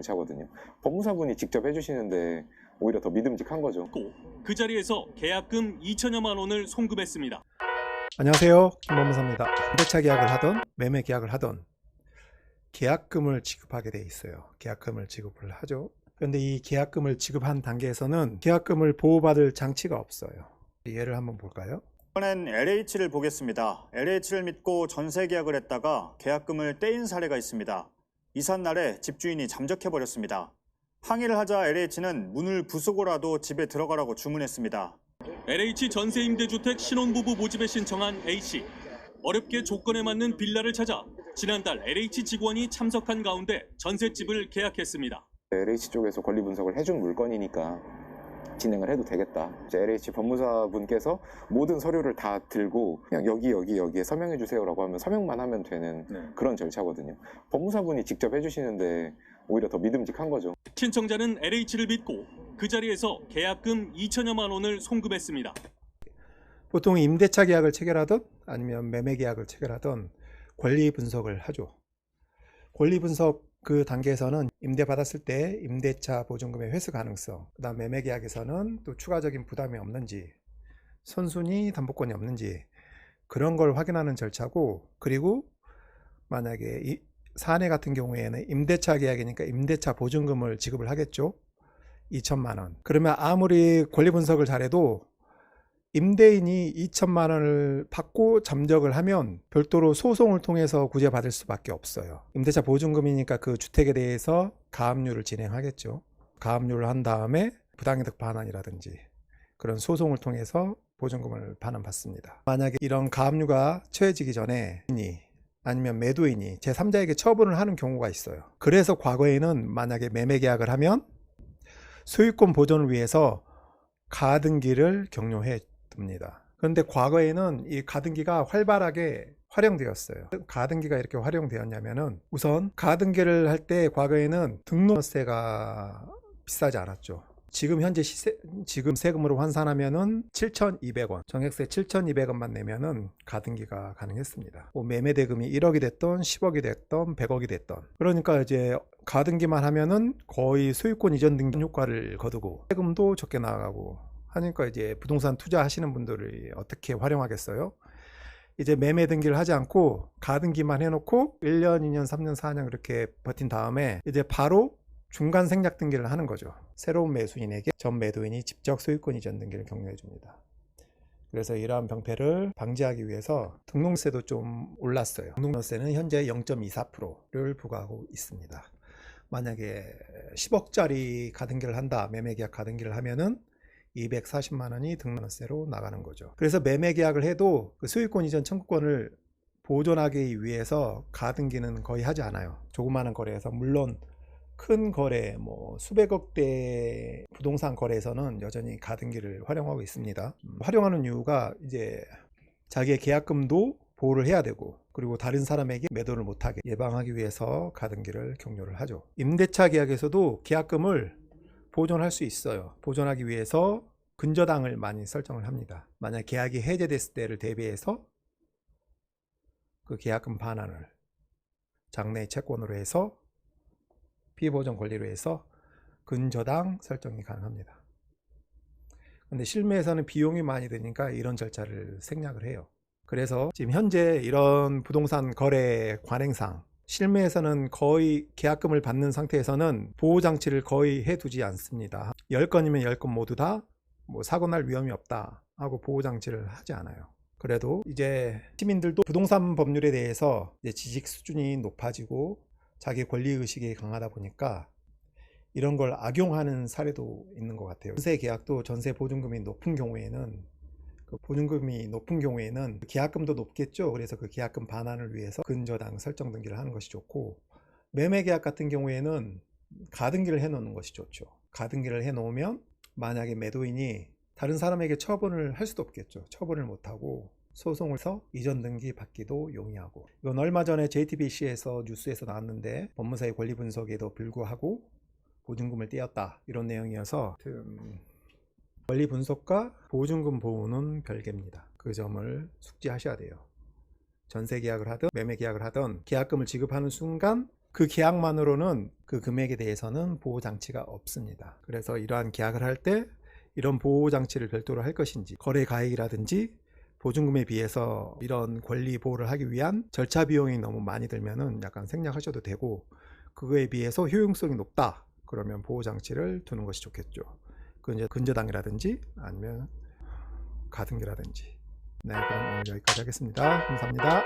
절차거든요. 법무사분이 직접 해주시는데 오히려 더 믿음직한 거죠. 그 자리에서 계약금 2천여만 원을 송금했습니다. 안녕하세요, 김법무사입니다. 임대차 계약을 하던 매매 계약을 하던 계약금을 지급하게 돼 있어요. 계약금을 지급을 하죠. 그런데 이 계약금을 지급한 단계에서는 계약금을 보호받을 장치가 없어요. 예를 한번 볼까요? 이번엔 LH를 보겠습니다. LH를 믿고 전세 계약을 했다가 계약금을 떼인 사례가 있습니다. 이삿날에 집주인이 잠적해버렸습니다. 항의를 하자 LH는 문을 부수고라도 집에 들어가라고 주문했습니다. LH 전세임대주택 신혼부부 모집에 신청한 A씨. 어렵게 조건에 맞는 빌라를 찾아 지난달 LH 직원이 참석한 가운데 전셋집을 계약했습니다. LH 쪽에서 권리 분석을 해준 물건이니까 진행을 해도 되겠다. 이제 LH 법무사분께서 모든 서류를 다 들고 그냥 여기에 서명해 주세요라고 하면 서명만 하면 되는 그런 절차거든요. 법무사분이 직접 해주시는데 오히려 더 믿음직한 거죠. 신청자는 LH를 믿고 그 자리에서 계약금 2천여만 원을 송금했습니다. 보통 임대차 계약을 체결하던 아니면 매매 계약을 체결하던 권리 분석을 하죠. 권리 분석 그 단계에서는 임대 받았을 때 임대차 보증금의 회수 가능성, 그다음 매매 계약에서는 또 추가적인 부담이 없는지, 선순위 담보권이 없는지 그런 걸 확인하는 절차고, 그리고 만약에 이 사내 같은 경우에는 임대차 계약이니까 임대차 보증금을 지급을 하겠죠. 2천만 원. 그러면 아무리 권리 분석을 잘해도 임대인이 2천만 원을 받고 잠적을 하면 별도로 소송을 통해서 구제받을 수밖에 없어요. 임대차 보증금이니까 그 주택에 대해서 가압류를 진행하겠죠. 가압류를 한 다음에 부당이득 반환이라든지 그런 소송을 통해서 보증금을 반환받습니다. 만약에 이런 가압류가 처해지기 전에 아니면 매도인이 제3자에게 처분을 하는 경우가 있어요. 그래서 과거에는 만약에 매매 계약을 하면 소유권 보존을 위해서 가등기를 격려해 둡니다. 그런데 과거에는 이 가등기가 활발하게 활용되었어요. 가등기가 이렇게 활용되었냐면은 우선 가등기를 할 때 과거에는 등록세가 비싸지 않았죠. 지금 현재 지금 세금으로 환산하면은 7,200원, 정액세 7,200원만 내면은 가등기가 가능했습니다. 뭐 매매 대금이 1억이 됐던 10억이 됐던 100억이 됐던, 그러니까 이제 가등기만 하면은 거의 소유권 이전 등기 효과를 거두고 세금도 적게 나가고 하니까 이제 부동산 투자하시는 분들이 어떻게 활용하겠어요? 이제 매매 등기를 하지 않고 가등기만 해놓고 1년, 2년, 3년, 4년 그렇게 버틴 다음에 이제 바로 중간 생략 등기를 하는 거죠. 새로운 매수인에게 전 매도인이 직접 소유권 이전 등기를 격려해 줍니다. 그래서 이러한 병폐를 방지하기 위해서 등록세도 좀 올랐어요. 등록세는 현재 0.24%를 부과하고 있습니다. 만약에 10억짜리 가등기를 한다, 매매계약 가등기를 하면은 240만 원이 등록세로 나가는 거죠. 그래서 매매 계약을 해도 그 소유권 이전 청구권을 보존하기 위해서 가등기는 거의 하지 않아요. 조그마한 거래에서, 물론 큰 거래, 뭐 수백억대 부동산 거래에서는 여전히 가등기를 활용하고 있습니다. 활용하는 이유가 이제 자기의 계약금도 보호를 해야 되고, 그리고 다른 사람에게 매도를 못하게 예방하기 위해서 가등기를 격려를 하죠. 임대차 계약에서도 계약금을 보존할 수 있어요. 보존하기 위해서 근저당을 많이 설정을 합니다. 만약 계약이 해제됐을 때를 대비해서 그 계약금 반환을 장래 채권으로 해서 피보존 권리로 해서 근저당 설정이 가능합니다. 근데 실무에서는 비용이 많이 드니까 이런 절차를 생략을 해요. 그래서 지금 현재 이런 부동산 거래 관행상 실무에서는 거의 계약금을 받는 상태에서는 보호장치를 거의 해두지 않습니다. 10건이면 10건 모두 다 뭐 사고 날 위험이 없다 하고 보호장치를 하지 않아요. 그래도 이제 시민들도 부동산 법률에 대해서 이제 지식 수준이 높아지고 자기 권리의식이 강하다 보니까 이런 걸 악용하는 사례도 있는 것 같아요. 전세 계약도 전세 보증금이 높은 경우에는 계약금도 높겠죠. 그래서 그 계약금 반환을 위해서 근저당 설정 등기를 하는 것이 좋고, 매매 계약 같은 경우에는 가등기를 해 놓는 것이 좋죠. 가등기를 해 놓으면 만약에 매도인이 다른 사람에게 처분을 할 수도 없겠죠. 처분을 못하고 소송을 해서 이전 등기 받기도 용이하고. 이건 얼마 전에 JTBC에서 뉴스에서 나왔는데 법무사의 권리 분석에도 불구하고 보증금을 떼었다, 이런 내용이어서 권리 분석과 보증금 보호는 별개입니다. 그 점을 숙지하셔야 돼요. 전세 계약을 하든 매매 계약을 하든 계약금을 지급하는 순간 그 계약만으로는 그 금액에 대해서는 보호장치가 없습니다. 그래서 이러한 계약을 할 때 이런 보호장치를 별도로 할 것인지, 거래 가액이라든지 보증금에 비해서 이런 권리 보호를 하기 위한 절차 비용이 너무 많이 들면은 약간 생략하셔도 되고, 그거에 비해서 효용성이 높다 그러면 보호장치를 두는 것이 좋겠죠. 그 이제 근저당이라든지 아니면 가등기라든지. 네, 그럼 오늘 여기까지 하겠습니다. 감사합니다.